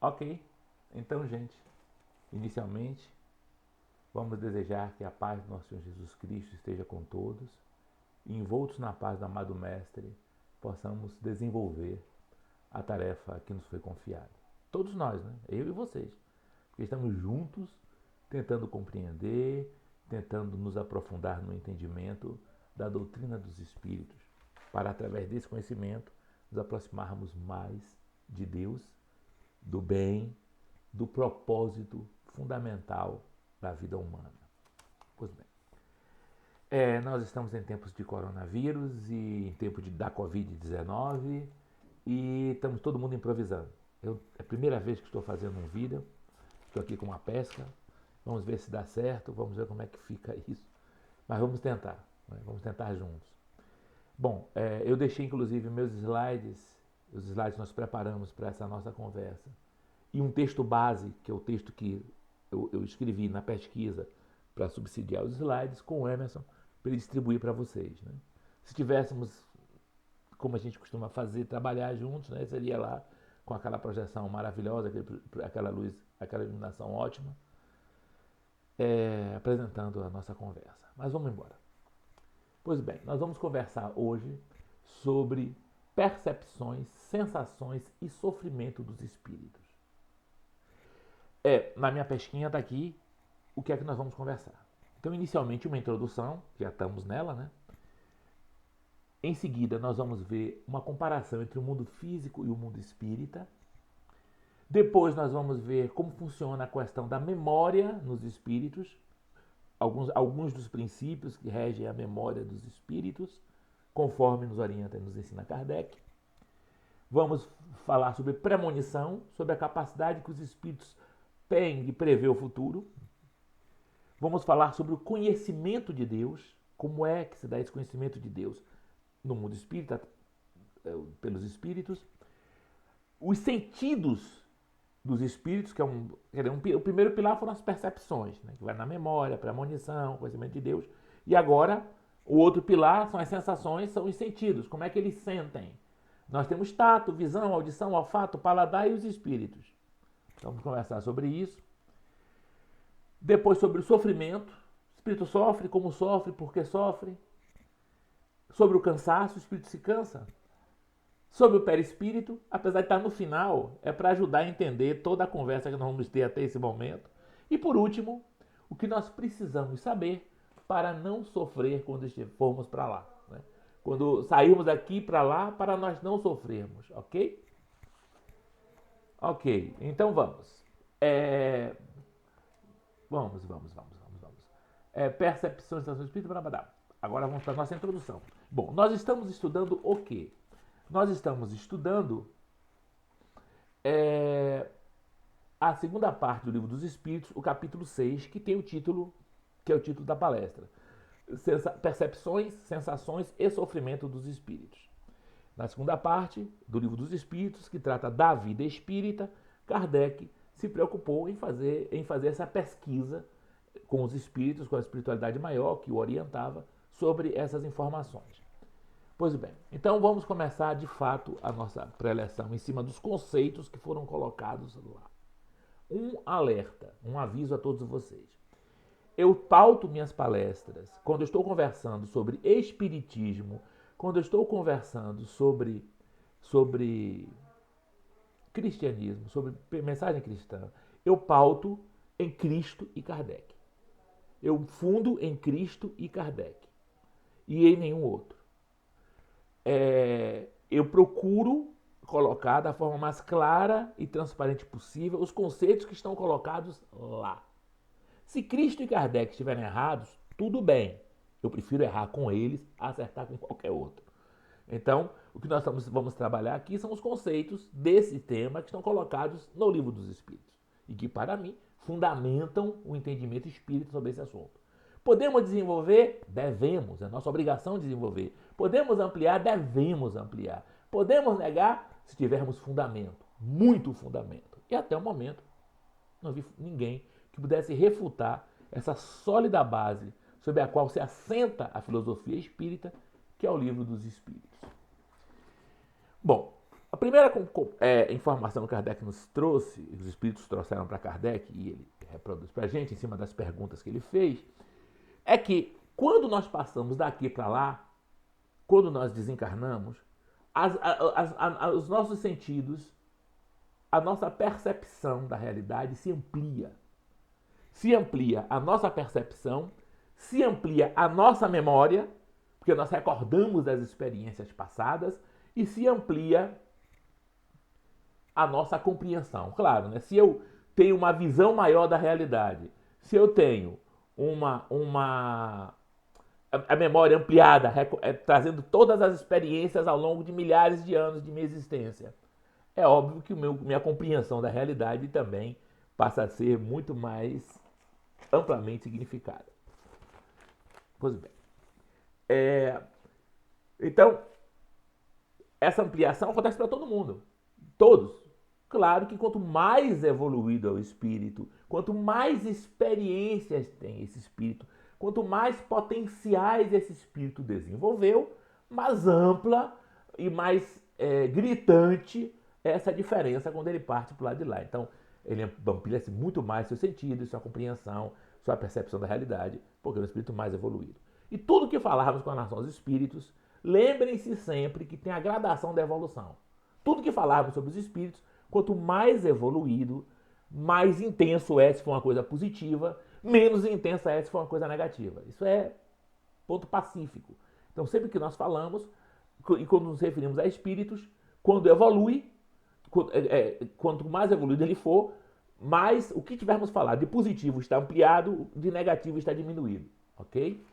Ok, então, gente, inicialmente, vamos desejar que a paz do nosso Senhor Jesus Cristo esteja com todos e, envoltos na paz do amado Mestre, possamos desenvolver a tarefa que nos foi confiada. Todos nós, né? Eu e vocês, porque estamos juntos tentando compreender, tentando nos aprofundar no entendimento da doutrina dos Espíritos, para, através desse conhecimento, nos aproximarmos mais de Deus, do bem, do propósito fundamental da vida humana. Pois bem, nós estamos em tempos de coronavírus e em tempo da Covid-19 e estamos todo mundo improvisando. É a primeira vez que estou fazendo um vídeo, estou aqui com uma pesca, vamos ver se dá certo, vamos ver como é que fica isso, mas vamos tentar, né? Vamos tentar juntos. Bom, eu deixei inclusive meus slides, os slides que nós preparamos para essa nossa conversa, e um texto base, que é o texto que eu escrevi na pesquisa para subsidiar os slides, com o Emerson, para ele distribuir para vocês. Né? Se tivéssemos, como a gente costuma fazer, trabalhar juntos, né? Seria lá com aquela projeção maravilhosa, aquela luz, aquela iluminação ótima, apresentando a nossa conversa. Mas vamos embora. Pois bem, nós vamos conversar hoje sobre percepções, sensações e sofrimento dos espíritos. Na minha pesquinha está aqui o que é que nós vamos conversar. Então, inicialmente, uma introdução, já estamos nela, né? Em seguida, nós vamos ver uma comparação entre o mundo físico e o mundo espírita. Depois, nós vamos ver como funciona a questão da memória nos espíritos, alguns dos princípios que regem a memória dos espíritos, conforme nos orienta e nos ensina Kardec. Vamos falar sobre premonição, sobre a capacidade que os espíritos têm de prever o futuro. Vamos falar sobre o conhecimento de Deus, como é que se dá esse conhecimento de Deus no mundo espírita, pelos espíritos. Os sentidos dos espíritos, que o primeiro pilar foram as percepções, né, que vai na memória, premonição, conhecimento de Deus. E agora, o outro pilar são as sensações, são os sentidos, como é que eles sentem. Nós temos tato, visão, audição, olfato, paladar e os espíritos. Então, vamos conversar sobre isso. Depois sobre o sofrimento. O espírito sofre, como sofre, por que sofre. Sobre o cansaço, o espírito se cansa. Sobre o perispírito, apesar de estar no final, é para ajudar a entender toda a conversa que nós vamos ter até esse momento. E por último, o que nós precisamos saber para não sofrer quando formos para lá. Né? Quando sairmos daqui para lá, para nós não sofrermos, ok? Ok, então vamos. Vamos. Percepção, sensação espírita, agora vamos para a nossa introdução. Bom, nós estamos estudando o quê? Nós estamos estudando a segunda parte do Livro dos Espíritos, o capítulo 6, que tem o título, que é o título da palestra. Percepções, sensações e sofrimento dos espíritos. Na segunda parte do Livro dos Espíritos, que trata da vida espírita, Kardec se preocupou em fazer essa pesquisa com os espíritos, com a espiritualidade maior que o orientava sobre essas informações. Pois bem, então vamos começar de fato a nossa preleção em cima dos conceitos que foram colocados lá. Um alerta, um aviso a todos vocês. Eu pauto minhas palestras quando eu estou conversando sobre espiritismo, quando eu estou conversando sobre cristianismo, sobre mensagem cristã, eu pauto em Cristo e Kardec. Eu fundo em Cristo e Kardec. E em nenhum outro. Eu procuro colocar da forma mais clara e transparente possível os conceitos que estão colocados lá. Se Cristo e Kardec estiverem errados, tudo bem. Eu prefiro errar com eles a acertar com qualquer outro. Então, o que nós vamos trabalhar aqui são os conceitos desse tema que estão colocados no Livro dos Espíritos e que, para mim, fundamentam o entendimento espírita sobre esse assunto. Podemos desenvolver? Devemos, é nossa obrigação desenvolver. Podemos ampliar? Devemos ampliar. Podemos negar? Se tivermos fundamento, muito fundamento. E até o momento, não vi ninguém que pudesse refutar essa sólida base sobre a qual se assenta a filosofia espírita, que é o Livro dos Espíritos. Bom, A primeira informação que Kardec nos trouxe, os espíritos trouxeram para Kardec, e ele reproduz para a gente, em cima das perguntas que ele fez, é que quando nós passamos daqui para lá, quando nós desencarnamos, os nossos sentidos, a nossa percepção da realidade se amplia. Se amplia a nossa percepção, se amplia a nossa memória, porque nós recordamos das experiências passadas, e se amplia a nossa compreensão. Claro, né? Se eu tenho uma visão maior da realidade, se eu tenho a memória ampliada, trazendo todas as experiências ao longo de milhares de anos de minha existência, é óbvio que minha compreensão da realidade também passa a ser muito mais amplamente significada. Pois bem. Então, essa ampliação acontece para todo mundo. Todos. Claro que quanto mais evoluído é o espírito, quanto mais experiências tem esse espírito, quanto mais potenciais esse espírito desenvolveu, mais ampla e mais gritante é essa diferença quando ele parte para o lado de lá. Então, ele amplia-se muito mais seu sentido, sua compreensão, sua percepção da realidade, porque é um espírito mais evoluído. E tudo que falarmos com relação aos espíritos, lembrem-se sempre que tem a gradação da evolução. Tudo que falarmos sobre os espíritos, quanto mais evoluído, mais intenso é se for uma coisa positiva, menos intensa é se for uma coisa negativa. Isso é ponto pacífico. Então, sempre que nós falamos, e quando nos referimos a espíritos, quando evolui, quanto mais evoluído ele for, mais o que tivermos falado de positivo está ampliado, de negativo está diminuído. Ok?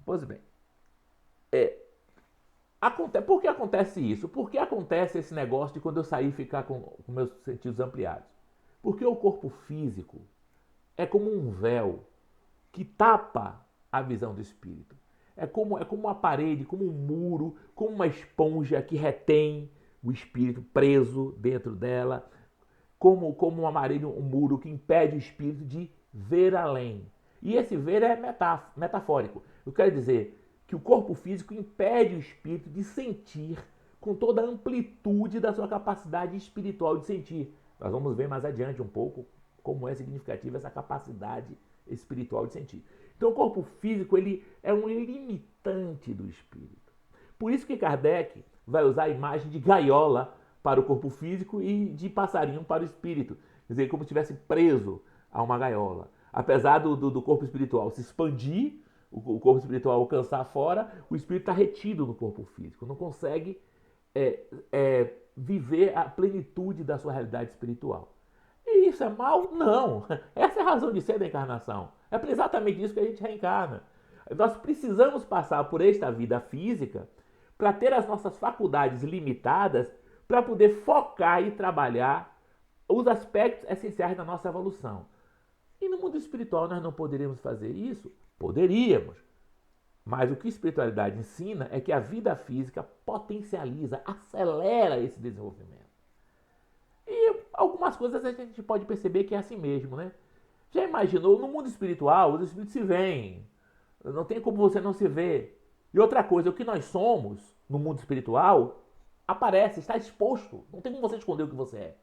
Pois bem. Por que acontece isso? Por que acontece esse negócio de quando eu sair ficar com meus sentidos ampliados? Porque o corpo físico é como um véu que tapa a visão do espírito. É como uma parede, como um muro, como uma esponja que retém o espírito preso dentro dela, como uma parede, um muro que impede o espírito de ver além. E esse ver é metafórico. Eu quero dizer que o corpo físico impede o espírito de sentir com toda a amplitude da sua capacidade espiritual de sentir. Nós vamos ver mais adiante um pouco como é significativa essa capacidade espiritual de sentir. Então o corpo físico ele é um limitante do espírito. Por isso que Kardec vai usar a imagem de gaiola para o corpo físico e de passarinho para o espírito. Quer dizer, como se estivesse preso a uma gaiola. Apesar do corpo espiritual se expandir, o corpo espiritual alcançar fora, o espírito está retido no corpo físico. Não consegue viver a plenitude da sua realidade espiritual. E isso é mal? Não. Essa é a razão de ser da encarnação. É exatamente isso que a gente reencarna. Nós precisamos passar por esta vida física para ter as nossas faculdades limitadas para poder focar e trabalhar os aspectos essenciais da nossa evolução. E no mundo espiritual nós não poderíamos fazer isso? Poderíamos. Mas o que a espiritualidade ensina é que a vida física potencializa, acelera esse desenvolvimento. E algumas coisas a gente pode perceber que é assim mesmo, né? Já imaginou, no mundo espiritual, os espíritos se veem. Não tem como você não se ver. E outra coisa, o que nós somos no mundo espiritual aparece, está exposto. Não tem como você esconder o que você é.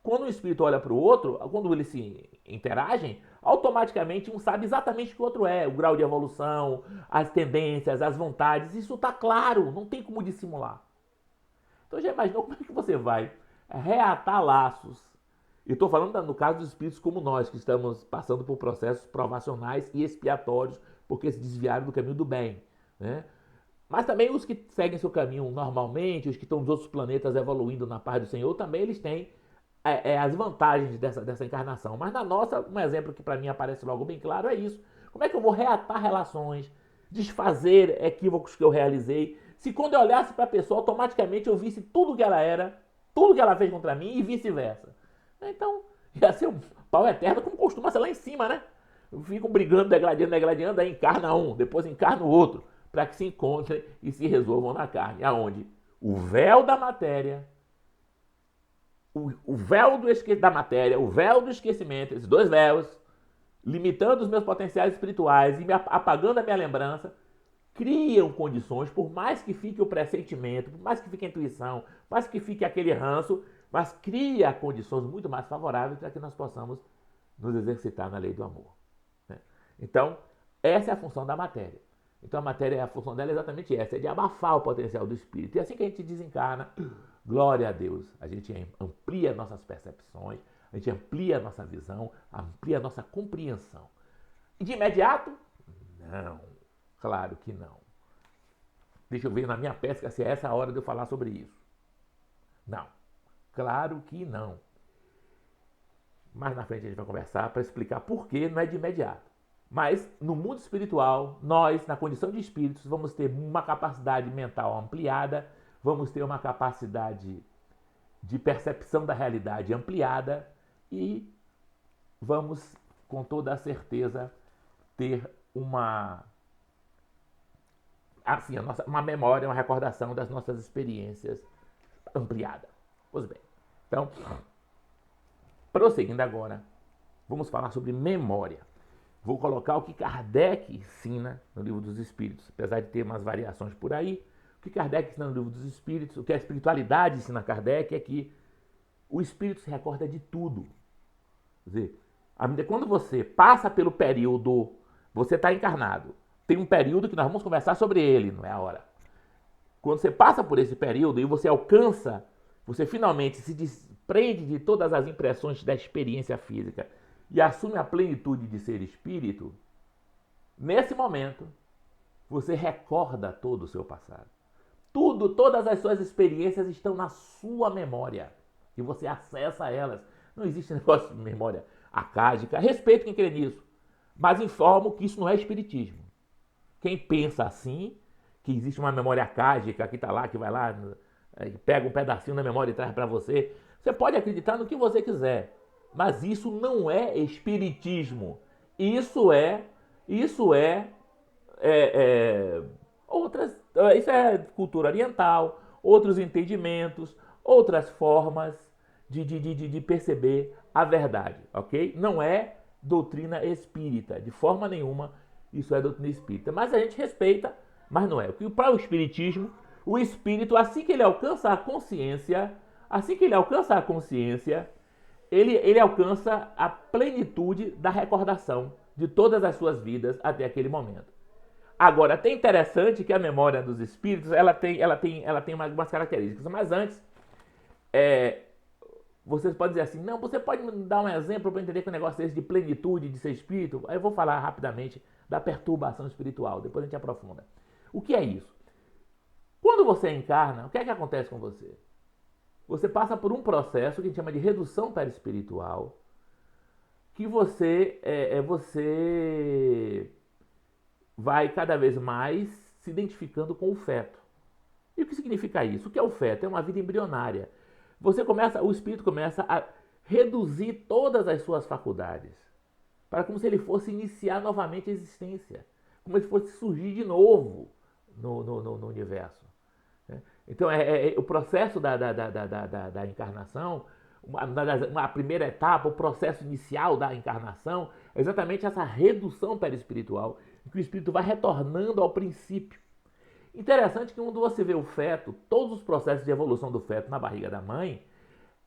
Quando um espírito olha para o outro, quando eles se interagem, automaticamente um sabe exatamente o que o outro é. O grau de evolução, as tendências, as vontades. Isso está claro, não tem como dissimular. Então já imaginou como é que você vai reatar laços? E estou falando no caso dos espíritos como nós, que estamos passando por processos provacionais e expiatórios, porque se desviaram do caminho do bem, né? Mas também os que seguem seu caminho normalmente, os que estão nos outros planetas evoluindo na paz do Senhor, também eles têm as vantagens dessa encarnação. Mas na nossa, um exemplo que para mim aparece logo bem claro é isso. Como é que eu vou reatar relações, desfazer equívocos que eu realizei, se quando eu olhasse para a pessoa, automaticamente eu visse tudo que ela era, tudo que ela fez contra mim e vice-versa? Então, ia ser um pau eterno, como costuma ser lá em cima, né? Ficam brigando, degladiando, aí encarna um, depois encarna o outro, para que se encontrem e se resolvam na carne. Aonde? O véu da matéria, o véu da matéria, o véu do esquecimento, esses dois véus, limitando os meus potenciais espirituais e apagando a minha lembrança, criam condições, por mais que fique o pressentimento, por mais que fique a intuição, por mais que fique aquele ranço, mas cria condições muito mais favoráveis para que nós possamos nos exercitar na lei do amor. Né? Então, essa é a função da matéria. Então a matéria, a função dela é exatamente essa, é de abafar o potencial do espírito. E assim que a gente desencarna, glória a Deus, a gente amplia nossas percepções, a gente amplia a nossa visão, amplia a nossa compreensão. E de imediato? Não, claro que não. Deixa eu ver na minha pesca se é essa a hora de eu falar sobre isso. Não, claro que não. Mais na frente a gente vai conversar para explicar por que não é de imediato. Mas no mundo espiritual, nós, na condição de espíritos, vamos ter uma capacidade mental ampliada, vamos ter uma capacidade de percepção da realidade ampliada e vamos, com toda a certeza, ter uma memória, uma recordação das nossas experiências ampliada. Pois bem, então, prosseguindo agora, vamos falar sobre memória. Vou colocar o que Kardec ensina no Livro dos Espíritos, apesar de ter umas variações por aí. O que Kardec ensina no Livro dos Espíritos, o que a espiritualidade ensina a Kardec é que o espírito se recorda de tudo. Quer dizer, quando você passa pelo período, você está encarnado, tem um período que nós vamos conversar sobre ele, não é a hora. Quando você passa por esse período e você alcança, você finalmente se desprende de todas as impressões da experiência física e assume a plenitude de ser espírito, nesse momento, você recorda todo o seu passado. Todas as suas experiências estão na sua memória e você acessa elas. Não existe negócio de memória acádica. Respeito quem crê nisso, mas informo que isso não é espiritismo. Quem pensa assim, que existe uma memória acádica que está lá, que vai lá, pega um pedacinho da memória e traz para você, você pode acreditar no que você quiser. Mas isso não é espiritismo. Isso é cultura oriental, outros entendimentos, outras formas de perceber a verdade, ok? Não é doutrina espírita, de forma nenhuma isso é doutrina espírita. Mas a gente respeita, mas não é. Para o espiritismo, o espírito, assim que ele alcança a consciência, ele alcança a plenitude da recordação de todas as suas vidas até aquele momento. Agora, é interessante que a memória dos espíritos ela tem algumas características. Mas antes, vocês podem dizer assim, não, você pode me dar um exemplo para entender que o negócio é esse de plenitude, de ser espírito? Aí eu vou falar rapidamente da perturbação espiritual, depois a gente aprofunda. O que é isso? Quando você encarna, o que é que acontece com você? Você passa por um processo que a gente chama de redução perispiritual, que você vai cada vez mais se identificando com o feto. E o que significa isso? O que é o feto? É uma vida embrionária. O espírito começa a reduzir todas as suas faculdades, para como se ele fosse iniciar novamente a existência, como se fosse surgir de novo no universo. Então, o processo da encarnação, uma primeira etapa, o processo inicial da encarnação, é exatamente essa redução perispiritual, em que o espírito vai retornando ao princípio. Interessante que quando você vê o feto, todos os processos de evolução do feto na barriga da mãe,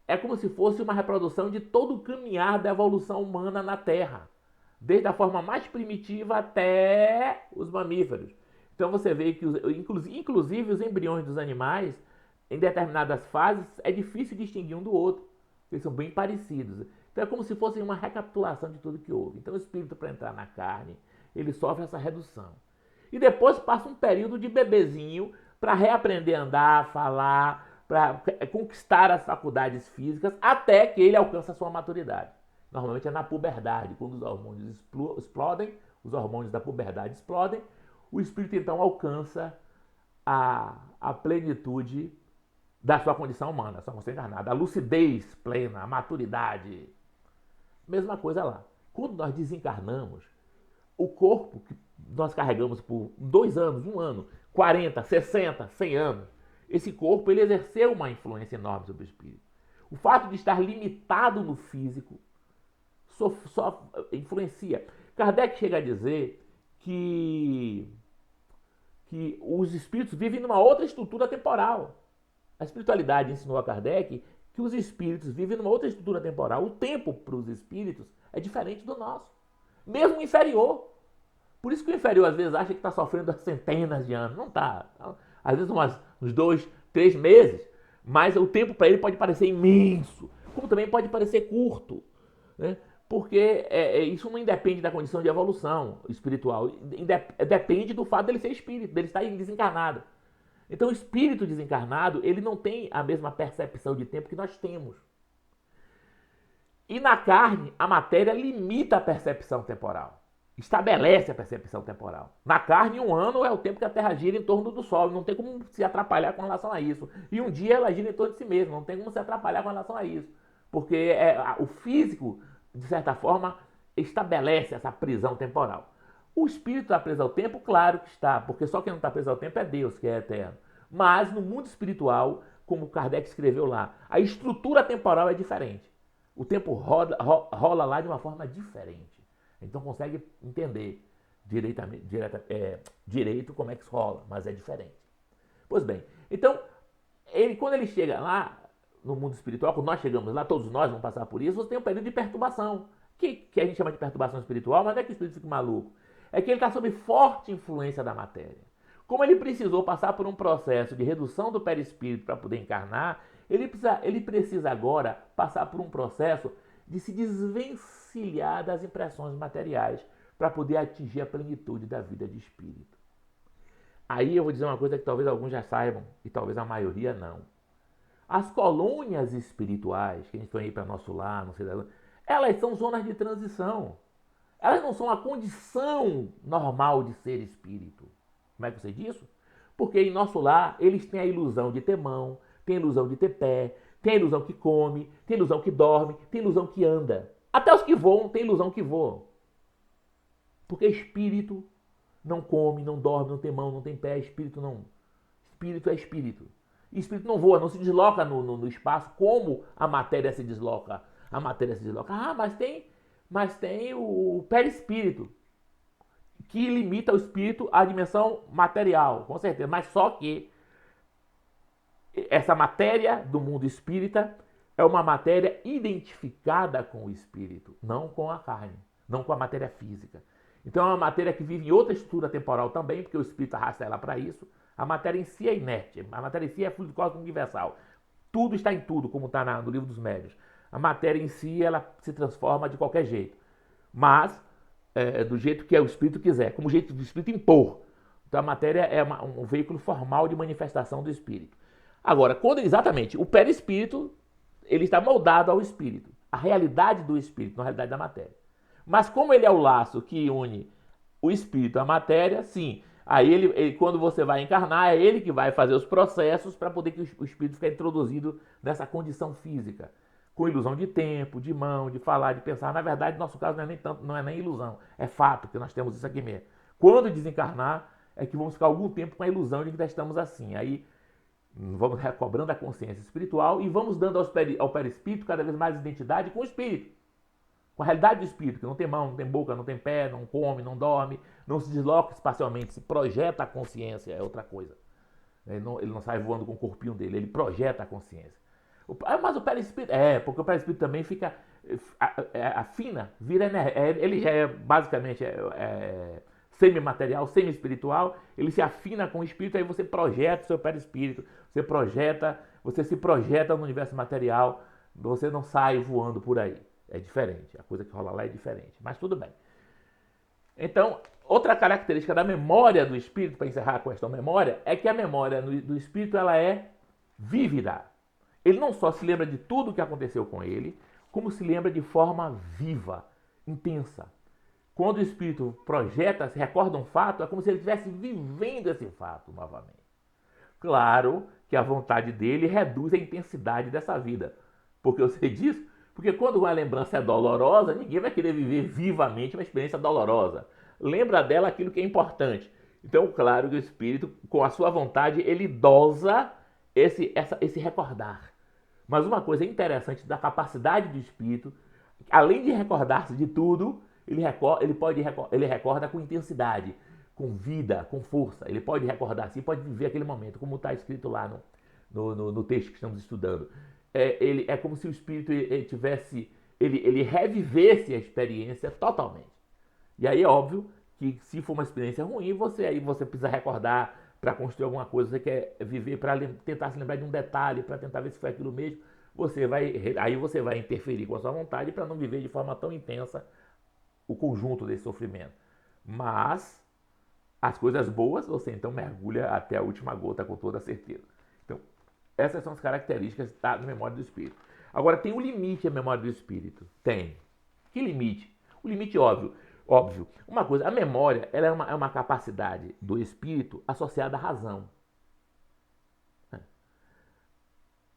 é como se fosse uma reprodução de todo o caminhar da evolução humana na Terra, desde a forma mais primitiva até os mamíferos. Então você vê que, inclusive, os embriões dos animais, em determinadas fases, é difícil distinguir um do outro. Eles são bem parecidos. Então é como se fosse uma recapitulação de tudo que houve. Então o espírito, para entrar na carne, ele sofre essa redução. E depois passa um período de bebezinho para reaprender a andar, falar, para conquistar as faculdades físicas, até que ele alcança a sua maturidade. Normalmente é na puberdade, quando os hormônios explodem, os hormônios da puberdade explodem, o espírito então alcança a plenitude da sua condição humana, sua condição encarnada, a lucidez plena, a maturidade. Mesma coisa lá. Quando nós desencarnamos, o corpo que nós carregamos por 2 anos, 1 ano, 40, 60, 100 anos, esse corpo ele exerceu uma influência enorme sobre o espírito. O fato de estar limitado no físico só influencia. Kardec chega a dizer que que os espíritos vivem numa outra estrutura temporal. A espiritualidade ensinou a Kardec que os espíritos vivem numa outra estrutura temporal. O tempo para os espíritos é diferente do nosso, mesmo inferior. Por isso que o inferior às vezes acha que está sofrendo há centenas de anos. Não está. Às vezes uns 2, 3 meses. Mas o tempo para ele pode parecer imenso, como também pode parecer curto, né? Porque isso não independe da condição de evolução espiritual. Depende do fato dele ser espírito, dele estar desencarnado. Então o espírito desencarnado, ele não tem a mesma percepção de tempo que nós temos. E na carne, a matéria limita a percepção temporal. Estabelece a percepção temporal. Na carne, 1 ano é o tempo que a Terra gira em torno do Sol. Não tem como se atrapalhar com relação a isso. E um dia ela gira em torno de si mesma. Não tem como se atrapalhar com relação a isso. Porque o físico, de certa forma, estabelece essa prisão temporal. O espírito está preso ao tempo? Claro que está. Porque só quem não está preso ao tempo é Deus, que é eterno. Mas no mundo espiritual, como Kardec escreveu lá, a estrutura temporal é diferente. O tempo rola lá de uma forma diferente. Então consegue entender direito como é que isso rola, mas é diferente. Pois bem, então, quando ele chega lá no mundo espiritual, quando nós chegamos lá, todos nós vamos passar por isso, você tem um período de perturbação, que a gente chama de perturbação espiritual, mas não é que o espírito fique maluco. É que ele está sob forte influência da matéria. Como ele precisou passar por um processo de redução do perispírito para poder encarnar, ele precisa agora passar por um processo de se desvencilhar das impressões materiais para poder atingir a plenitude da vida de espírito. Aí eu vou dizer uma coisa que talvez alguns já saibam e talvez a maioria não. As colônias espirituais, que a gente foi aí para nosso lar, não sei lá, elas são zonas de transição. Elas não são a condição normal de ser espírito. Como é que eu sei disso? Porque em nosso lar eles têm a ilusão de ter mão, tem a ilusão de ter pé, tem a ilusão que come, tem a ilusão que dorme, tem a ilusão que anda. Até os que voam têm ilusão que voam. Porque espírito não come, não dorme, não tem mão, não tem pé, espírito não. Espírito é espírito. E espírito não voa, não se desloca no espaço como a matéria se desloca. A matéria se desloca. Ah, mas tem o perispírito, que limita o espírito à dimensão material, com certeza. Mas só que essa matéria do mundo espírita é uma matéria identificada com o espírito, não com a carne, não com a matéria física. Então é uma matéria que vive em outra estrutura temporal também, porque o espírito arrasta ela para isso. A matéria em si é inerte, a matéria em si é fluido cósmico universal. Tudo está em tudo, como está no livro dos médiuns. A matéria em si, ela se transforma de qualquer jeito, mas do jeito que o espírito quiser, como o jeito do espírito impor. Então a matéria é um veículo formal de manifestação do espírito. Agora, exatamente, o perispírito, ele está moldado ao espírito, a realidade do espírito, na realidade da matéria. Mas como ele é o laço que une o espírito à matéria, sim, aí quando você vai encarnar, é ele que vai fazer os processos para poder que o espírito fique introduzido nessa condição física, com ilusão de tempo, de mão, de falar, de pensar. Na verdade, no nosso caso não é nem tanto, não é nem ilusão, é fato que nós temos isso aqui mesmo. Quando desencarnar, é que vamos ficar algum tempo com a ilusão de que nós estamos assim. Aí vamos recobrando a consciência espiritual e vamos dando ao perispírito cada vez mais identidade com o espírito, com a realidade do espírito, que não tem mão, não tem boca, não tem pé, não come, não dorme, não se desloca espacialmente, se projeta a consciência, é outra coisa. Ele não sai voando com o corpinho dele, ele projeta a consciência. Mas o perispírito, porque o perispírito também fica, afina, vira ele já é basicamente semimaterial, semi-espiritual, ele se afina com o espírito, aí você projeta o seu perispírito, você se projeta no universo material, você não sai voando por aí. É diferente, a coisa que rola lá é diferente, mas tudo bem. Então, outra característica da memória do espírito, para encerrar a questão memória, é que a memória do espírito ela é vívida. Ele não só se lembra de tudo o que aconteceu com ele, como se lembra de forma viva, intensa. Quando o espírito projeta, se recorda um fato, é como se ele estivesse vivendo esse fato novamente. Claro que a vontade dele reduz a intensidade dessa vida. Por que eu sei disso? Porque quando uma lembrança é dolorosa, ninguém vai querer viver vivamente uma experiência dolorosa. Lembra dela aquilo que é importante. Então, claro que o espírito, com a sua vontade, ele dosa esse recordar. Mas uma coisa interessante da capacidade do espírito, além de recordar-se de tudo, ele recorda com intensidade. com vida, com força. Ele pode recordar assim, pode viver aquele momento, como está escrito lá no texto que estamos estudando. É como se o espírito ele revivesse a experiência totalmente. E aí é óbvio que se for uma experiência ruim, você precisa recordar para construir alguma coisa, você quer viver para tentar se lembrar de um detalhe, para tentar ver se foi aquilo mesmo, aí você vai interferir com a sua vontade para não viver de forma tão intensa o conjunto desse sofrimento. Mas as coisas boas, você então mergulha até a última gota com toda certeza. Então, essas são as características da memória do espírito. Agora, tem um limite a memória do espírito? Tem. Que limite? O limite óbvio. Uma coisa, a memória ela é uma capacidade do espírito associada à razão.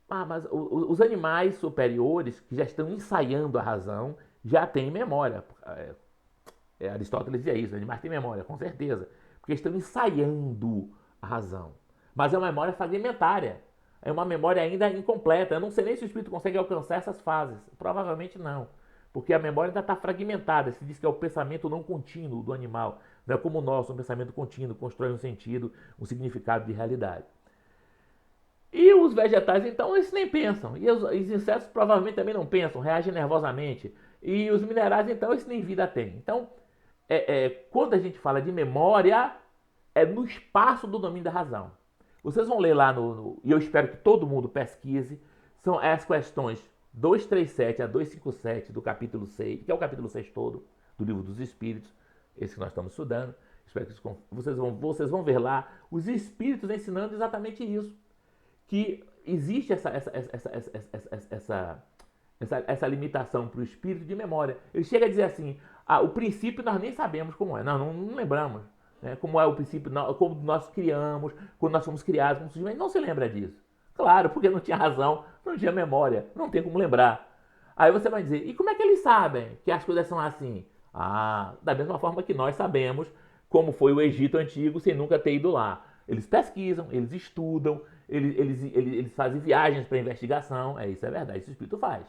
Mas os animais superiores que já estão ensaiando a razão já têm memória. Aristóteles dizia isso, os animais têm memória, com certeza. Porque estão ensaiando a razão. Mas é uma memória fragmentária. É uma memória ainda incompleta. Eu não sei nem se o espírito consegue alcançar essas fases. Provavelmente não. Porque a memória ainda está fragmentada. Se diz que é o pensamento não contínuo do animal. Não é como o nosso, um pensamento contínuo, constrói um sentido, um significado de realidade. E os vegetais, então, eles nem pensam. E os insetos provavelmente também não pensam, reagem nervosamente. E os minerais, então, eles nem vida têm. Então, quando a gente fala de memória, é no espaço do domínio da razão. Vocês vão ler lá e eu espero que todo mundo pesquise, são as questões 237 a 257 do capítulo 6, que é o capítulo 6 todo do Livro dos Espíritos, esse que nós estamos estudando. Espero que vocês vão ver lá os espíritos ensinando exatamente isso. Que existe essa limitação para o espírito de memória. Ele chega a dizer assim, o princípio nós nem sabemos como é, não lembramos. Né? Como é o princípio, como nós criamos, quando nós fomos criados, como surgimos, não se lembra disso. Claro, porque não tinha razão, não tinha memória, não tem como lembrar. Aí você vai dizer, e como é que eles sabem que as coisas são assim? Da mesma forma que nós sabemos como foi o Egito Antigo sem nunca ter ido lá. Eles pesquisam, eles estudam, eles fazem viagens para investigação. Isso é verdade, isso o espírito faz.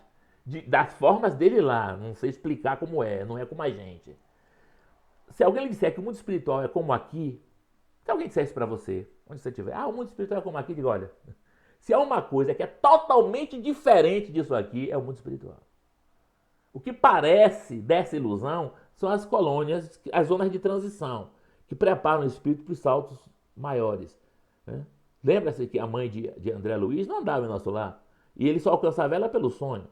Das formas dele lá, não sei explicar como não é como a gente. Se alguém lhe disser que o mundo espiritual é como aqui, se alguém disser isso para você, onde você estiver, o mundo espiritual é como aqui, diga, olha, se há uma coisa que é totalmente diferente disso aqui, é o mundo espiritual. O que parece dessa ilusão são as colônias, as zonas de transição, que preparam o espírito para os saltos maiores. Né? Lembra-se que a mãe de André Luiz não andava em nosso lar. E ele só alcançava ela pelo sonho.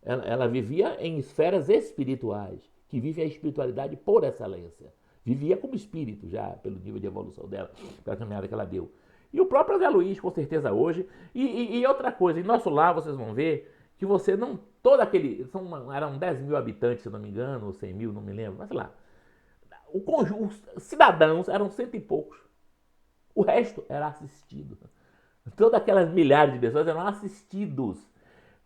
Ela vivia em esferas espirituais, que vivem a espiritualidade por excelência. Vivia como espírito já, pelo nível de evolução dela, pela caminhada que ela deu. E o próprio André Luiz, com certeza, hoje. E outra coisa, em nosso lar vocês vão ver que você não... eram 10 mil habitantes, se não me engano, ou 100 mil, não me lembro, mas sei lá. Os cidadãos eram cento e poucos. O resto era assistido. Todas aquelas milhares de pessoas eram assistidos.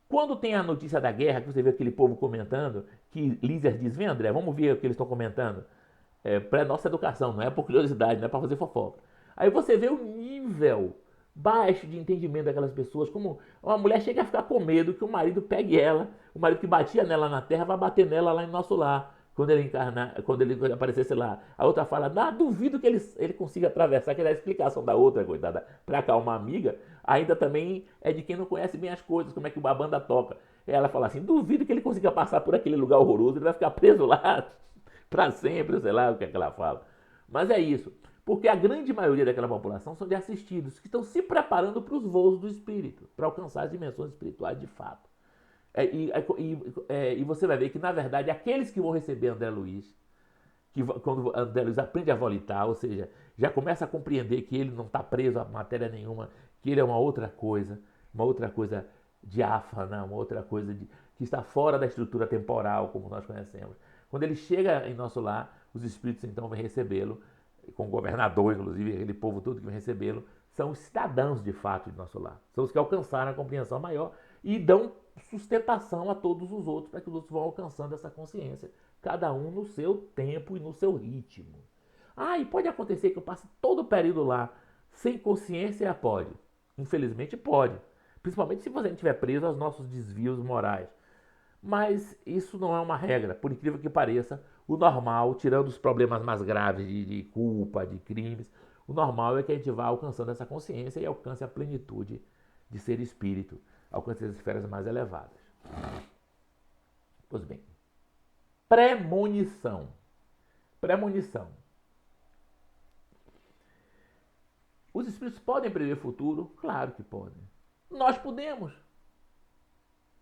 Quando tem a notícia da guerra, que você vê aquele povo comentando, que Lísias diz, vem André, vamos ver o que eles estão comentando. Para nossa educação, não é por curiosidade, não é para fazer fofoca. Aí você vê o nível baixo de entendimento daquelas pessoas, como uma mulher chega a ficar com medo que o marido pegue ela, o marido que batia nela na terra vai bater nela lá em nosso lar. Quando ele aparecesse lá. A outra fala, duvido que ele consiga atravessar, que é a explicação da outra, coitada, para acalmar a amiga, ainda também é de quem não conhece bem as coisas, como é que a banda toca. Ela fala assim, duvido que ele consiga passar por aquele lugar horroroso, ele vai ficar preso lá para sempre, sei lá o que é que ela fala. Mas é isso, porque a grande maioria daquela população são de assistidos, que estão se preparando para os voos do espírito, para alcançar as dimensões espirituais de fato. E você vai ver que, na verdade, aqueles que vão receber André Luiz, quando André Luiz aprende a volitar, ou seja, já começa a compreender que ele não está preso a matéria nenhuma, que ele é uma outra coisa diáfana, uma outra coisa que está fora da estrutura temporal, como nós conhecemos. Quando ele chega em nosso lar, os espíritos então vêm recebê-lo, com o governador, inclusive, aquele povo todo que vem recebê-lo, são os cidadãos de fato de nosso lar. São os que alcançaram a compreensão maior e dão sustentação a todos os outros, para que os outros vão alcançando essa consciência, cada um no seu tempo e no seu ritmo. E pode acontecer que eu passe todo o período lá sem consciência? Pode. Infelizmente pode. Principalmente se você estiver preso aos nossos desvios morais. Mas isso não é uma regra, por incrível que pareça. O normal, tirando os problemas mais graves de culpa, de crimes, o normal é que a gente vá alcançando essa consciência e alcance a plenitude de ser espírito, alcance as esferas mais elevadas. Pois bem, premonição. Premonição. Os espíritos podem prever o futuro? Claro que podem. Nós podemos.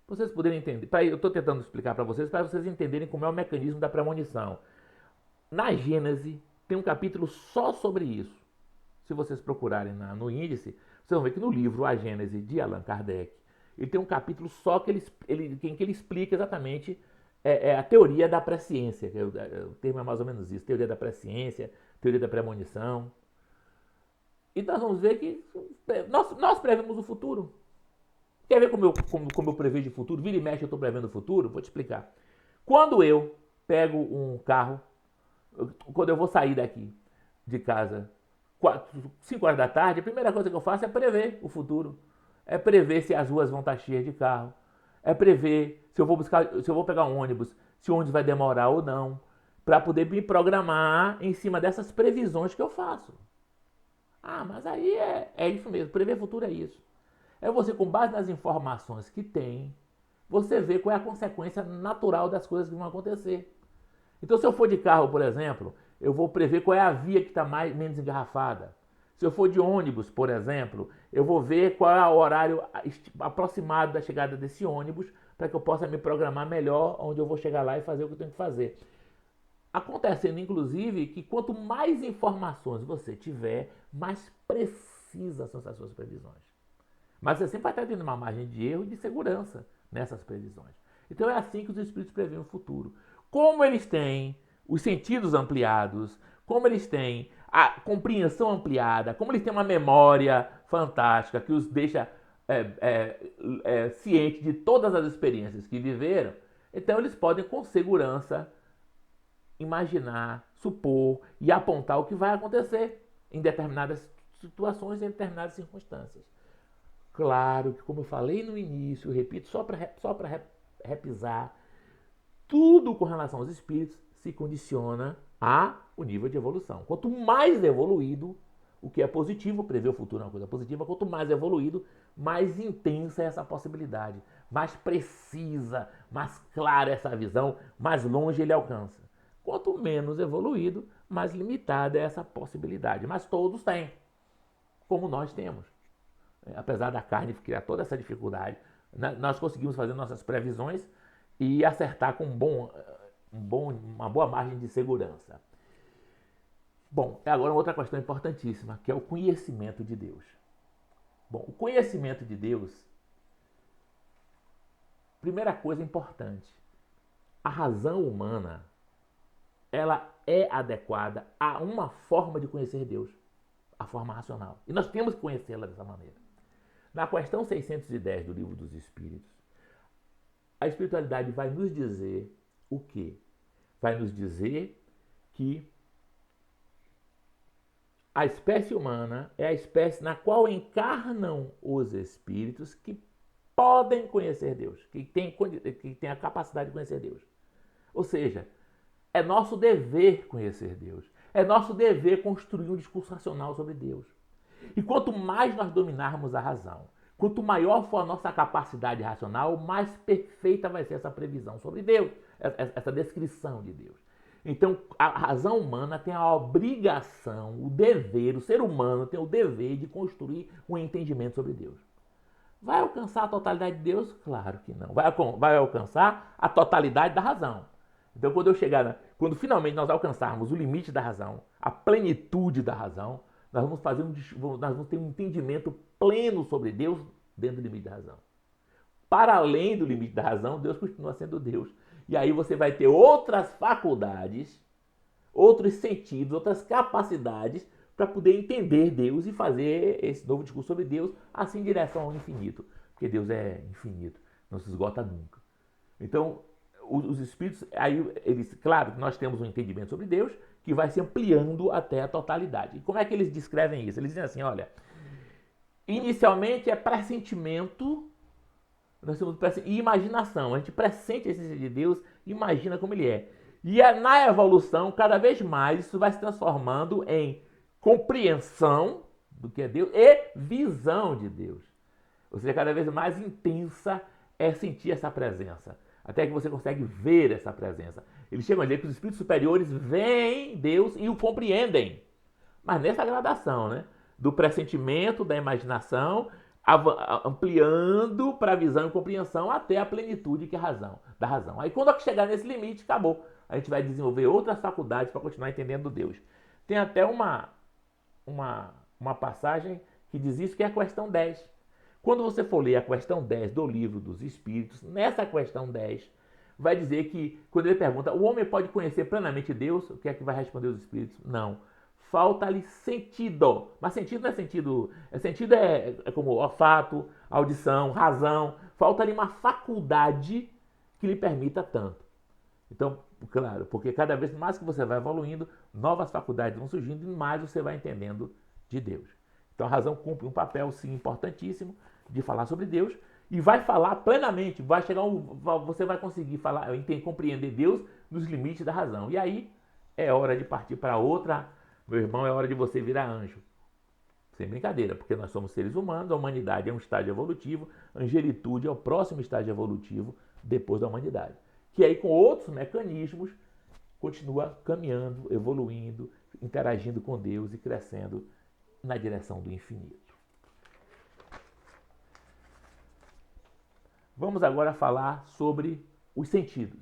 Vocês poderem entender. Eu estou tentando explicar para vocês entenderem como é o mecanismo da premonição. Na Gênese tem um capítulo só sobre isso. Se vocês procurarem no índice, vocês vão ver que no livro A Gênese de Allan Kardec, ele tem um capítulo só que em que ele explica exatamente a teoria da presciência. O termo é mais ou menos isso: teoria da presciência, teoria da premonição. E nós vamos ver que nós prevemos o futuro. Quer ver como eu prevejo o futuro? Vira e mexe, eu estou prevendo o futuro? Vou te explicar. Quando eu pego um carro, quando eu vou sair daqui de casa, 5 horas da tarde, a primeira coisa que eu faço é prever o futuro. É prever se as ruas vão estar cheias de carro. É prever se eu vou pegar um ônibus, se o ônibus vai demorar ou não, para poder me programar em cima dessas previsões que eu faço. Ah, mas aí é isso mesmo, prever futuro é isso. É você, com base nas informações que tem, você vê qual é a consequência natural das coisas que vão acontecer. Então, se eu for de carro, por exemplo, eu vou prever qual é a via que está menos engarrafada. Se eu for de ônibus, por exemplo, eu vou ver qual é o horário aproximado da chegada desse ônibus para que eu possa me programar melhor onde eu vou chegar lá e fazer o que eu tenho que fazer. Acontecendo, inclusive, que quanto mais informações você tiver, mais precisas são as suas previsões. Mas você sempre vai estar tendo uma margem de erro e de segurança nessas previsões. Então é assim que os espíritos preveem o futuro. Como eles têm os sentidos ampliados, como eles têm a compreensão ampliada, como eles têm uma memória fantástica que os deixa cientes de todas as experiências que viveram, então eles podem com segurança imaginar, supor e apontar o que vai acontecer em determinadas situações e em determinadas circunstâncias. Claro que, como eu falei no início, eu repito só para repisar, tudo com relação aos espíritos se condiciona ao nível de evolução. Quanto mais evoluído, o que é positivo, prever o futuro é uma coisa positiva, quanto mais evoluído, mais intensa é essa possibilidade, mais precisa, mais clara essa visão, mais longe ele alcança. Quanto menos evoluído, mais limitada é essa possibilidade. Mas todos têm, como nós temos. Apesar da carne criar toda essa dificuldade, nós conseguimos fazer nossas previsões e acertar com uma boa margem de segurança. Bom, agora outra questão importantíssima, que é o conhecimento de Deus. Bom, o conhecimento de Deus, primeira coisa importante, a razão humana, ela é adequada a uma forma de conhecer Deus, a forma racional. E nós temos que conhecê-la dessa maneira. Na questão 610 do Livro dos Espíritos, a espiritualidade vai nos dizer o quê? Vai nos dizer que a espécie humana é a espécie na qual encarnam os espíritos que podem conhecer Deus, que têm a capacidade de conhecer Deus. Ou seja, é nosso dever conhecer Deus. É nosso dever construir um discurso racional sobre Deus. E quanto mais nós dominarmos a razão, quanto maior for a nossa capacidade racional, mais perfeita vai ser essa previsão sobre Deus, essa descrição de Deus. Então, a razão humana tem a obrigação, o dever, o ser humano tem o dever de construir um entendimento sobre Deus. Vai alcançar a totalidade de Deus? Claro que não. Vai alcançar a totalidade da razão. Então, quando finalmente nós alcançarmos o limite da razão, a plenitude da razão, nós vamos ter um entendimento pleno sobre Deus dentro do limite da razão. Para além do limite da razão, Deus continua sendo Deus. E aí você vai ter outras faculdades, outros sentidos, outras capacidades para poder entender Deus e fazer esse novo discurso sobre Deus, assim em direção ao infinito. Porque Deus é infinito, não se esgota nunca. Então, os espíritos, claro, nós temos um entendimento sobre Deus que vai se ampliando até a totalidade. E como é que eles descrevem isso? Eles dizem assim, olha, inicialmente é pressentimento Nós temos e imaginação. A gente pressente a essência de Deus, imagina como ele é. E na evolução, cada vez mais, isso vai se transformando em compreensão do que é Deus e visão de Deus. Ou seja, cada vez mais intensa é sentir essa presença. Até que você consegue ver essa presença. Eles chegam a dizer que os espíritos superiores veem Deus e o compreendem. Mas nessa gradação, né? Do pressentimento, da imaginação, ampliando para a visão e compreensão até a plenitude que é da razão. Aí quando chegar nesse limite, acabou. A gente vai desenvolver outras faculdades para continuar entendendo Deus. Tem até uma passagem que diz isso, que é a questão 10. Quando você for ler a questão 10 do livro dos Espíritos, nessa questão 10, vai dizer que, quando ele pergunta, o homem pode conhecer plenamente Deus? O que é que vai responder os Espíritos? Não. Falta-lhe sentido. Mas sentido não é sentido. Sentido é como olfato, audição, razão. Falta-lhe uma faculdade que lhe permita tanto. Então, claro, porque cada vez mais que você vai evoluindo, novas faculdades vão surgindo e mais você vai entendendo de Deus. Então a razão cumpre um papel, sim, importantíssimo de falar sobre Deus e vai falar plenamente. Você vai conseguir falar, compreender Deus nos limites da razão. E aí é hora de partir para outra. Meu irmão, é hora de você virar anjo. Sem brincadeira, porque nós somos seres humanos, a humanidade é um estágio evolutivo, a angelitude é o próximo estágio evolutivo depois da humanidade. Que aí com outros mecanismos continua caminhando, evoluindo, interagindo com Deus e crescendo na direção do infinito. Vamos agora falar sobre os sentidos.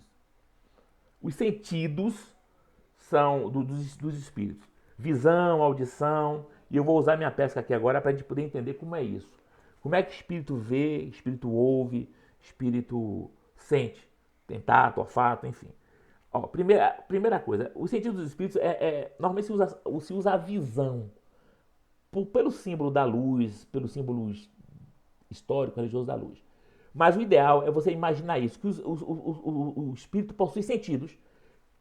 Os sentidos são dos espíritos. Visão, audição, e eu vou usar minha pesca aqui agora para a gente poder entender como é isso. Como é que o espírito vê, espírito ouve, espírito sente, tem tato, olfato, enfim. Ó, primeira coisa, os sentidos dos espíritos normalmente se usa a visão, pelo símbolo da luz, pelo símbolo histórico, religioso da luz. Mas o ideal é você imaginar isso, que o espírito possui sentidos,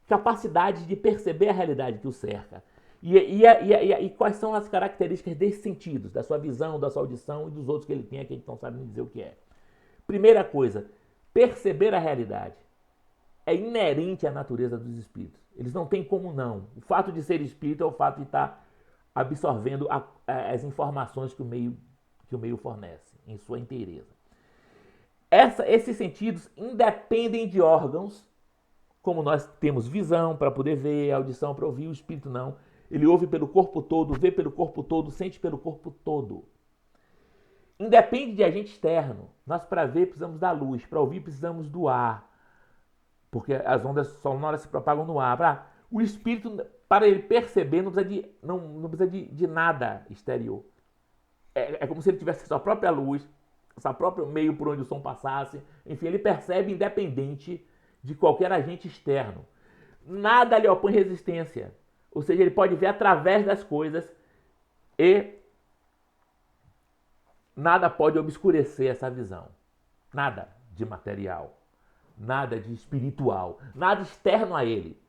capacidade de perceber a realidade que o cerca. E quais são as características desses sentidos, da sua visão, da sua audição e dos outros que ele tem, que a gente não sabe nem dizer o que é. Primeira coisa, perceber a realidade é inerente à natureza dos espíritos. Eles não têm como não. O fato de ser espírito é o fato de estar absorvendo as informações que o meio fornece, em sua inteireza. Esses sentidos independem de órgãos, como nós temos visão para poder ver, audição para ouvir, o espírito não. Ele ouve pelo corpo todo, vê pelo corpo todo, sente pelo corpo todo. Independe de agente externo. Nós, para ver, precisamos da luz. Para ouvir, precisamos do ar. Porque as ondas sonoras se propagam no ar. O espírito, para ele perceber, não precisa de nada exterior. É como se ele tivesse sua própria luz, seu próprio meio por onde o som passasse. Enfim, ele percebe independente de qualquer agente externo. Nada lhe opõe resistência. Ou seja, ele pode ver através das coisas e nada pode obscurecer essa visão. Nada de material, nada de espiritual, nada externo a ele.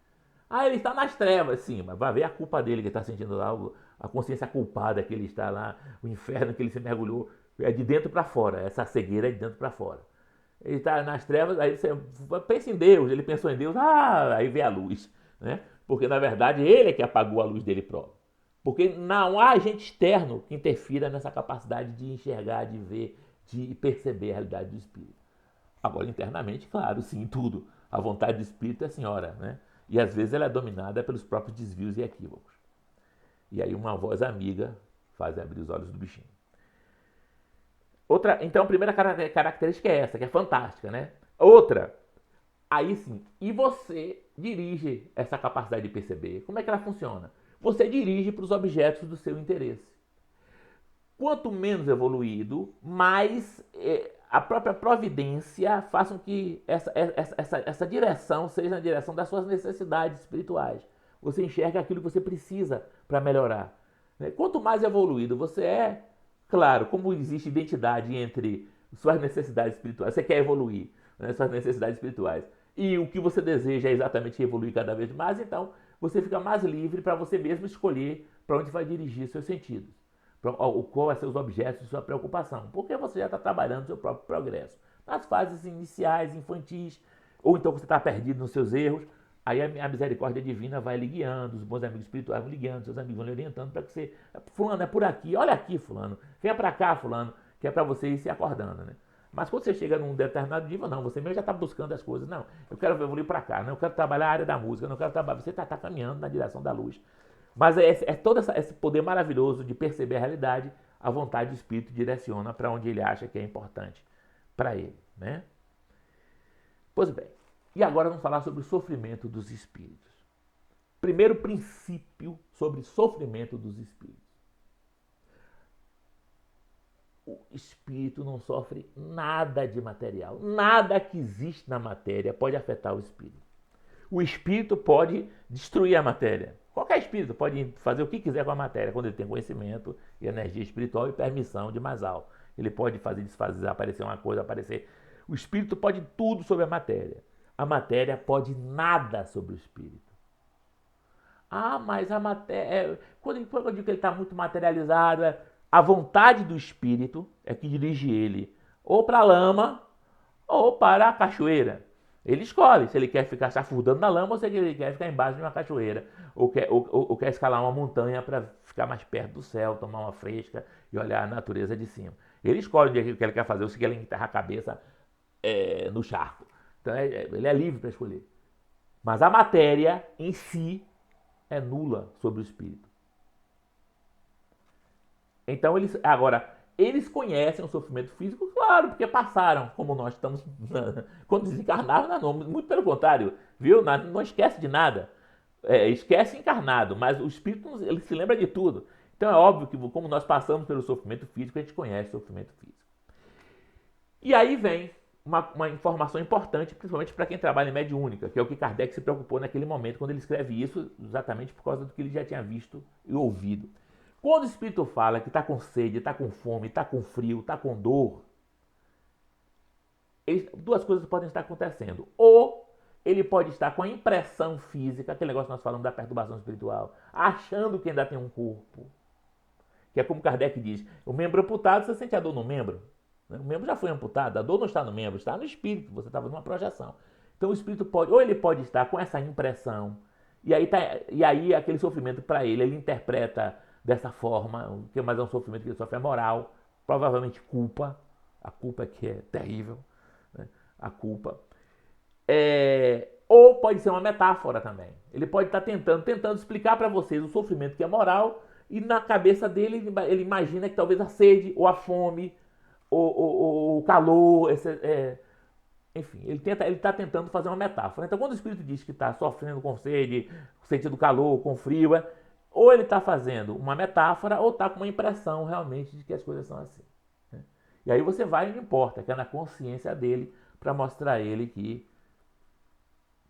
Ele está nas trevas, sim, mas vai ver a culpa dele, que está sentindo lá, a consciência culpada que ele está lá, o inferno que ele se mergulhou, é de dentro para fora, essa cegueira é de dentro para fora. Ele está nas trevas, aí você pensa em Deus, ele pensou em Deus, aí vê a luz, né? Porque, na verdade, ele é que apagou a luz dele próprio. Porque não há agente externo que interfira nessa capacidade de enxergar, de ver, de perceber a realidade do espírito. Agora, internamente, claro, sim, tudo. A vontade do espírito é a senhora, né? E, às vezes, ela é dominada pelos próprios desvios e equívocos. E aí uma voz amiga faz abrir os olhos do bichinho. Então, a primeira característica é essa, que é fantástica, né? Outra, aí sim, e você dirige essa capacidade de perceber. Como é que ela funciona? Você dirige para os objetos do seu interesse. Quanto menos evoluído, mais a própria providência faz com que essa direção seja na direção das suas necessidades espirituais. Você enxerga aquilo que você precisa para melhorar. Quanto mais evoluído você é, claro, como existe identidade entre suas necessidades espirituais, você quer evoluir, né, suas necessidades espirituais, e o que você deseja é exatamente evoluir cada vez mais, então você fica mais livre para você mesmo escolher para onde vai dirigir seus sentidos, qual vai ser os objetos de sua preocupação, porque você já está trabalhando o seu próprio progresso. nas fases iniciais, infantis, ou então você está perdido nos seus erros, aí a misericórdia divina vai lhe guiando, os bons amigos espirituais vão lhe guiando, seus amigos vão lhe orientando para que você, fulano, é por aqui, olha aqui, fulano, venha para cá, fulano, que é para você ir se acordando, né? Mas quando você chega num determinado nível, não, você mesmo já está buscando as coisas, não, eu quero evoluir para cá, não, eu quero trabalhar a área da música, não quero trabalhar, você está caminhando na direção da luz. Mas é todo esse poder maravilhoso de perceber a realidade, a vontade do Espírito direciona para onde ele acha que é importante para ele, né? Pois bem, e agora vamos falar sobre o sofrimento dos espíritos. Primeiro princípio sobre sofrimento dos espíritos. O espírito não sofre nada de material. Nada que existe na matéria pode afetar o espírito. O espírito pode destruir a matéria. Qualquer espírito pode fazer o que quiser com a matéria, quando ele tem conhecimento e energia espiritual e permissão de mais alto. Ele pode fazer desfazer, aparecer uma coisa, aparecer. O espírito pode tudo sobre a matéria. A matéria pode nada sobre o espírito. Ah, mas a matéria. Quando eu digo que ele está muito materializado, a vontade do espírito é que dirige ele ou para a lama ou para a cachoeira. Ele escolhe se ele quer ficar chafurdando na lama ou se ele quer ficar embaixo de uma cachoeira. Ou quer escalar uma montanha para ficar mais perto do céu, tomar uma fresca e olhar a natureza de cima. Ele escolhe o que ele quer fazer, ou se ele quer enterrar a cabeça no charco. Então ele é livre para escolher. Mas a matéria em si é nula sobre o espírito. Então eles conhecem o sofrimento físico, claro, porque passaram, como nós estamos quando desencarnaram, não, muito pelo contrário, viu? Não esquece de nada. Esquece encarnado, mas o espírito ele se lembra de tudo. Então é óbvio que como nós passamos pelo sofrimento físico, a gente conhece o sofrimento físico. E aí vem uma informação importante, principalmente para quem trabalha em mediúnica, que é o que Kardec se preocupou naquele momento, quando ele escreve isso, exatamente por causa do que ele já tinha visto e ouvido. Quando o espírito fala que está com sede, está com fome, está com frio, está com dor, duas coisas podem estar acontecendo. Ou ele pode estar com a impressão física, aquele negócio que nós falamos da perturbação espiritual, achando que ainda tem um corpo. Que é como Kardec diz, o membro amputado, você sente a dor no membro. O membro já foi amputado, a dor não está no membro, está no espírito, você estava numa projeção. Então o espírito pode, ou ele pode estar com essa impressão, e aí aquele sofrimento para ele interpreta dessa forma, que mais é um sofrimento que ele sofre é moral, provavelmente culpa, a culpa que é terrível, né? A culpa. Ou pode ser uma metáfora também. Ele pode estar tentando explicar para vocês o sofrimento que é moral, e na cabeça dele ele imagina que talvez a sede ou a fome o calor, enfim, ele está tentando fazer uma metáfora. Então, quando o espírito diz que está sofrendo com sede, sentindo calor, com frio, ou ele está fazendo uma metáfora, ou está com uma impressão realmente de que as coisas são assim. Né? E aí você vai, não importa, que é na consciência dele, para mostrar a ele que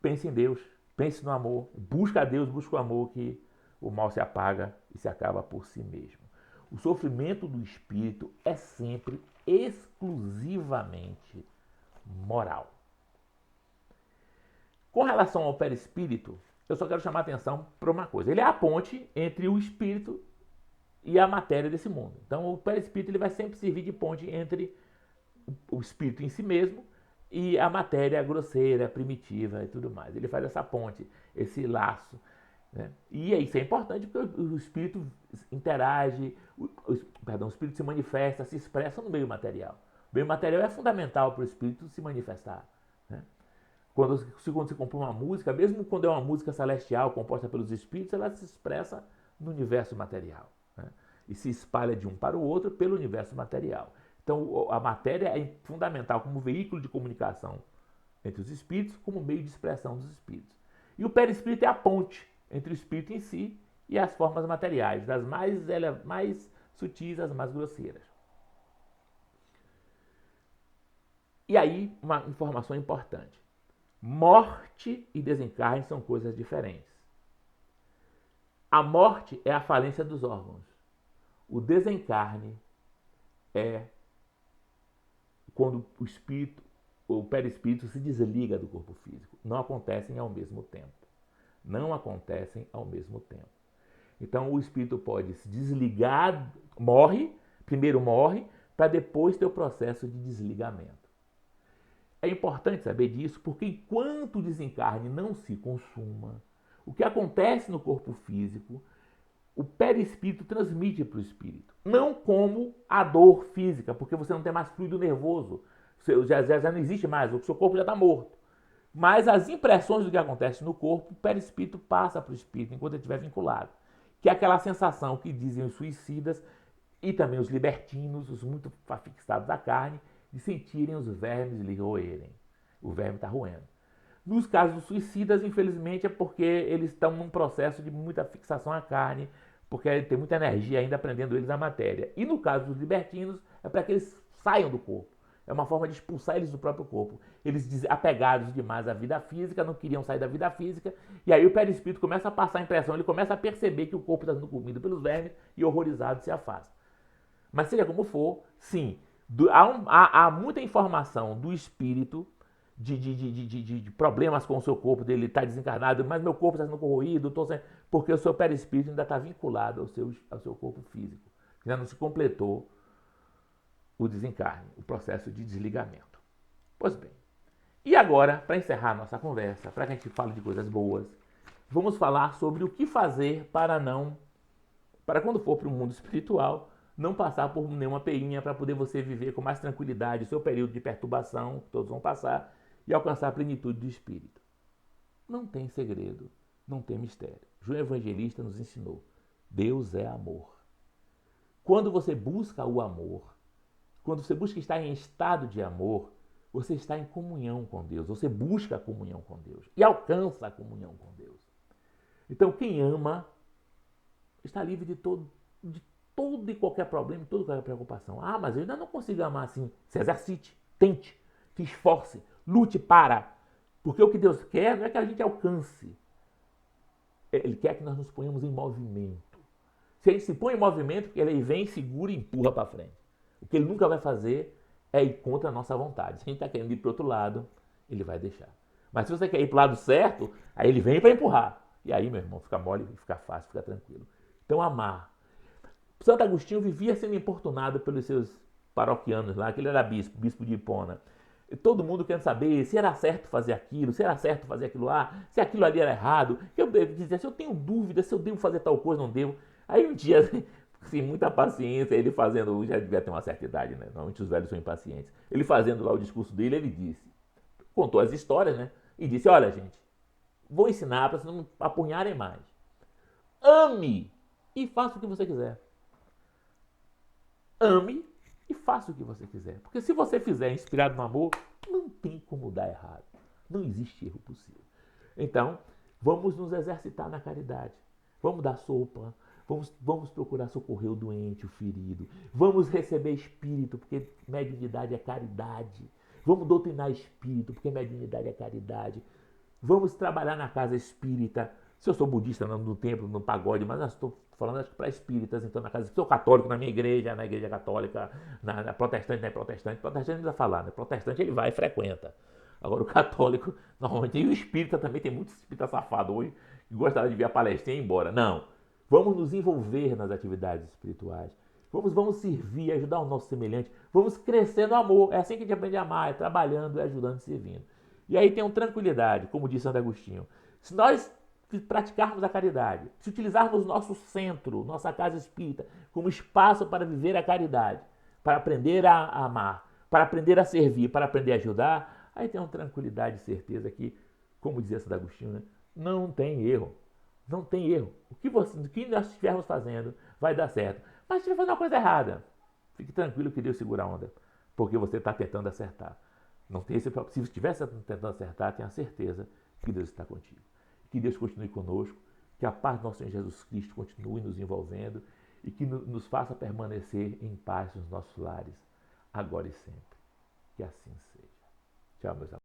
pense em Deus, pense no amor, busca a Deus, busca o amor, que o mal se apaga e se acaba por si mesmo. O sofrimento do espírito é sempre exclusivamente moral. Com relação ao perispírito, eu só quero chamar a atenção para uma coisa. Ele é a ponte entre o espírito e a matéria desse mundo. Então, o perispírito ele vai sempre servir de ponte entre o espírito em si mesmo e a matéria grosseira, primitiva e tudo mais. Ele faz essa ponte, esse laço. Né? E isso é importante porque o espírito interage, o espírito se manifesta, se expressa no meio material. O meio material é fundamental para o espírito se manifestar. Né? Quando se compõe uma música, mesmo quando é uma música celestial composta pelos espíritos, ela se expressa no universo material. Né? E se espalha de um para o outro pelo universo material. Então a matéria é fundamental como veículo de comunicação entre os espíritos, como meio de expressão dos espíritos. E o perispírito é a ponte entre o espírito em si e as formas materiais, das mais sutis às mais grosseiras. E aí, uma informação importante. Morte e desencarne são coisas diferentes. A morte é a falência dos órgãos. O desencarne é quando o perispírito se desliga do corpo físico. Não acontecem ao mesmo tempo. Não acontecem ao mesmo tempo. Então o espírito pode se desligar, primeiro morre, para depois ter o processo de desligamento. É importante saber disso, porque enquanto o desencarne não se consuma, o que acontece no corpo físico, o perispírito transmite para o espírito. Não como a dor física, porque você não tem mais fluido nervoso. Já não existe mais, o seu corpo já está morto. Mas as impressões do que acontece no corpo, o perispírito passa para o espírito enquanto ele estiver vinculado. Que é aquela sensação que dizem os suicidas e também os libertinos, os muito afixados à carne, de sentirem os vermes lhe roerem. O verme está roendo. Nos casos dos suicidas, infelizmente, é porque eles estão num processo de muita fixação à carne, porque tem muita energia ainda prendendo eles à matéria. E no caso dos libertinos, é para que eles saiam do corpo. É uma forma de expulsar eles do próprio corpo. Eles, apegados demais à vida física, não queriam sair da vida física, e aí o perispírito começa a passar a impressão, ele começa a perceber que o corpo está sendo comido pelos vermes e, horrorizado, se afasta. Mas seja como for, sim, há muita informação do espírito de problemas com o seu corpo, dele estar desencarnado, mas meu corpo está sendo corroído, porque o seu perispírito ainda está vinculado ao seu corpo físico. Ainda não se completou o desencarne, o processo de desligamento. Pois bem, e agora, para encerrar nossa conversa, para que a gente fale de coisas boas, vamos falar sobre o que fazer para quando for para o mundo espiritual, não passar por nenhuma peinha, para poder você viver com mais tranquilidade o seu período de perturbação, que todos vão passar, e alcançar a plenitude do espírito. Não tem segredo, não tem mistério. João Evangelista nos ensinou: Deus é amor. Quando você busca o amor, quando você busca estar em estado de amor, você está em comunhão com Deus, você busca a comunhão com Deus e alcança a comunhão com Deus. Então, quem ama está livre de todo e qualquer problema, de toda e qualquer preocupação. Ah, mas eu ainda não consigo amar assim. Se exercite, tente, se esforce, lute para. Porque o que Deus quer não é que a gente alcance. Ele quer que nós nos ponhamos em movimento. Se a gente se põe em movimento, ele vem, segura e empurra para frente. O que ele nunca vai fazer é ir contra a nossa vontade. Se a gente está querendo ir para o outro lado, ele vai deixar. Mas se você quer ir para o lado certo, aí ele vem para empurrar. E aí, meu irmão, fica mole, fica fácil, fica tranquilo. Então, amar. Santo Agostinho vivia sendo importunado pelos seus paroquianos lá, que ele era bispo de Hipona. E todo mundo querendo saber se era certo fazer aquilo, se era certo fazer aquilo lá, se aquilo ali era errado. Eu dizia, se eu tenho dúvida, se eu devo fazer tal coisa, não devo. Aí um dia, sem muita paciência, ele fazendo, já devia ter uma certa idade, né? Normalmente os velhos são impacientes. Ele fazendo lá o discurso dele, ele disse, contou as histórias, né? E disse, olha gente, vou ensinar para vocês não apunharem mais. Ame e faça o que você quiser. Ame e faça o que você quiser. Porque se você fizer inspirado no amor, não tem como dar errado. Não existe erro possível. Então, vamos nos exercitar na caridade. Vamos dar sopa. Vamos procurar socorrer o doente, o ferido. Vamos receber espírito, porque mediunidade é caridade. Vamos doutrinar espírito, porque mediunidade é caridade. Vamos trabalhar na casa espírita. Se eu sou budista no templo, no pagode, mas eu estou falando para espíritas, então na casa, se eu sou católico na minha igreja, na igreja católica, na protestante, não é protestante não precisa falar, né? Protestante ele vai e frequenta. Agora o católico, normalmente, e o espírita também, tem muitos espíritas safados hoje, que gostaram de ver a palestrinha e ir embora. Não, vamos nos envolver nas atividades espirituais. Vamos servir, ajudar o nosso semelhante. Vamos crescer no amor. É assim que a gente aprende a amar, é trabalhando, é ajudando, servindo. E aí tem uma tranquilidade, como disse Santo Agostinho. Se nós praticarmos a caridade, se utilizarmos nosso centro, nossa casa espírita, como espaço para viver a caridade, para aprender a amar, para aprender a servir, para aprender a ajudar, aí tem uma tranquilidade e certeza que, como dizia Santo Agostinho, né, não tem erro. Não tem erro. O que nós estivermos fazendo vai dar certo. Mas se estiver fazendo uma coisa errada, fique tranquilo que Deus segura a onda, porque você está tentando acertar. Não tem esse problema. Se você estiver tentando acertar, tenha certeza que Deus está contigo. Que Deus continue conosco, que a paz do nosso Senhor Jesus Cristo continue nos envolvendo e que nos faça permanecer em paz nos nossos lares, agora e sempre. Que assim seja. Tchau, meus amigos.